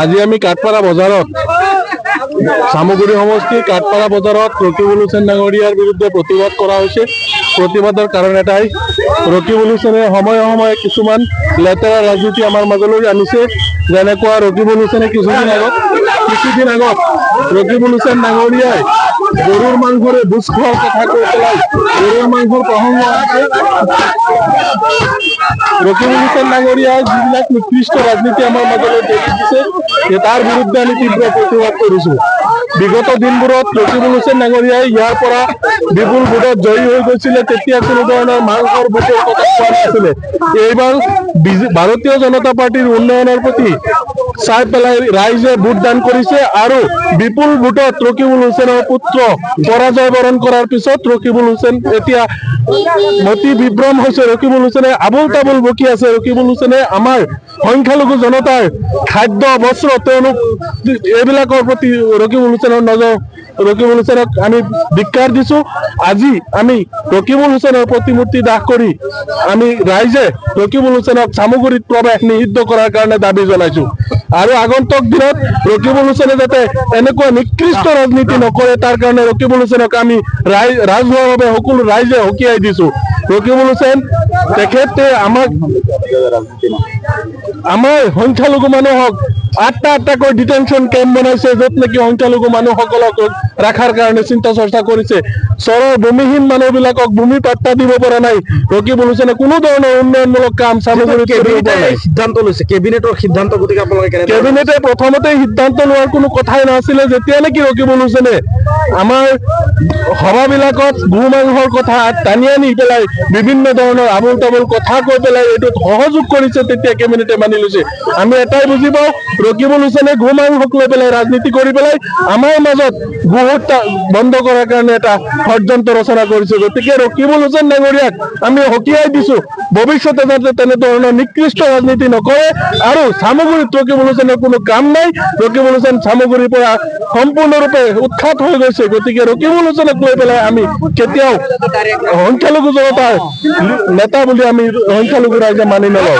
আজি আমি কাঠপাৰা বজাৰত সামগুৰি সমষ্টি কাঠপাৰা বজাৰত ৰকিবুল হুছেইন ডাঙৰীয়াৰ বিৰুদ্ধে প্ৰতিবাদ কৰা হৈছে। প্ৰতিবাদৰ কাৰণ এটাই, ৰকিবুল হুছেইনে সময়ে সময়ে কিছুমান লেতেৰা ৰাজনীতি আমাৰ মাজলৈ আনিছে। যেনেকুৱা ৰকিবুল হুছেইনে কিছুদিন আগত ৰকিবুল হুছেইন ডাঙৰীয়াই গৰুৰ মাংসৰে ভোজ খোৱাৰ কথা কৈ পেলাই গৰুৰ মাংসৰ প্ৰসংগ আছে। ৰকিবুল হুছেইন ডাঙৰীয়াই যিবিলাক নিকৃষ্ট ৰাজনীতি আমাৰ মাজলৈ ঠেলি দিছে, তাৰ বিৰুদ্ধে আমি তীব্ৰ প্ৰতিবাদ কৰিছোঁ। বিগত দিনবোৰত ৰকিবুল হুছেইন ডাঙৰীয়াই ইয়াৰ পৰা বিপুল ভোটত জয়ী হৈ গৈছিলে, তেতিয়া কোনো ধৰণৰ মাংসৰ ভোটৰ কথা কোৱা নাছিলে। এইবাৰ ভাৰতীয় জনতা পাৰ্টিৰ উন্নয়নৰ প্ৰতি চাই পেলাই ৰাইজে ভোটদান কৰিছে আৰু বিপুল ভোটত ৰকিবুল হুছেইনৰ পুত্ৰ পৰাজয় বৰণ কৰাৰ পিছত ৰকিবুল হুছেইন এতিয়া মতি বিভ্ৰম হৈছে। ৰকিবুল হুছেইনে আবুল তাবুল বকি আছে। ৰকিবুল হুছেইনে আমাৰ সংখ্যালঘু জনতাৰ খাদ্য বস্ত্ৰ তেওঁলোক এইবিলাকৰ প্ৰতি ৰকিবুল হুছেইনক আমি ধিক্কাৰ দিছো। আজি আমি ৰকিবুল হুছেইনৰ প্ৰতিমূৰ্তি দাহ কৰি আমি ৰাইজে ৰকিবুল হুছেইনক চামগুৰিত প্ৰৱেশ নিষিদ্ধ কৰাৰ কাৰণে দাবী জনাইছো। আৰু আগন্তুক দিনত ৰকিবুল হুছেইনে যাতে এনেকুৱা নিকৃষ্ট ৰাজনীতি নকৰে তাৰ কাৰণে ৰকিবুল হুছেইনক আমি ৰাজহুৱাভাৱে সকলো ৰাইজে সকীয়াই দিছো। ৰকিবুল হুছেইন তেখেতে আমাৰ সংখ্যালঘু মানুহক আঠটাকৈ ডিটেনশ্যন কেম্প বনাইছে, য'ত নেকি সংখ্যালঘু মানুহসকলক ৰখাৰ কাৰণে চিন্তা চৰ্চা কৰিছে। চৰৰ ভূমিহীন মানুহবিলাকক ভূমি পাট্টা দিব পৰা নাই। ৰকিবুল হুছেইনে কোনো ধৰণৰ উন্নয়নমূলক কাম চামগুৰিত সিদ্ধান্ত লৈছে, কেবিনেটৰ সিদ্ধান্ত। গতিকে আপোনালোকে কেবিনেটে প্ৰথমতে সিদ্ধান্ত লোৱাৰ কোনো কথাই নাছিলে। যেতিয়া নেকি ৰকিবুল হুছেইনে আমাৰ সভাবিলাকত গো মাংসৰ কথা টানি আনি পেলাই বিভিন্ন ধৰণৰ আবুল তাবুল কথা কৈ পেলাই এইটোত সহযোগ কৰিছে, তেতিয়া কেবিনেটে মানি লৈছে। আমি এটাই বুজি পাওঁ, ৰকিবুল হুছেইনে গো মাংসক লৈ পেলাই ৰাজনীতি কৰি পেলাই আমাৰ মাজত গো হত্যা বন্ধ কৰাৰ কাৰণে এটা ষড়যন্ত্ৰ ৰচনা কৰিছে। গতিকে ৰকিবুল হুছেইন ডাঙৰীয়াক আমি সকীয়াই দিছো, ভৱিষ্যতে যাতে তেনেধৰণৰ নিকৃষ্ট ৰাজনীতি নকৰে। আৰু চামগুৰিত ৰকিবুল হুছেইনৰ কোনো কাম নাই। ৰকিবুল হুছেইন চামগুৰিৰ পৰা সম্পূৰ্ণৰূপে উৎখাত হৈ গৈছে। গতিকে ৰকিবুল হুছেইনক লৈ পেলাই আমি কেতিয়াও সংখ্যালঘু জনতাৰ নেতা বুলি আমি সংখ্যালঘু ৰাইজে মানি নলওঁ।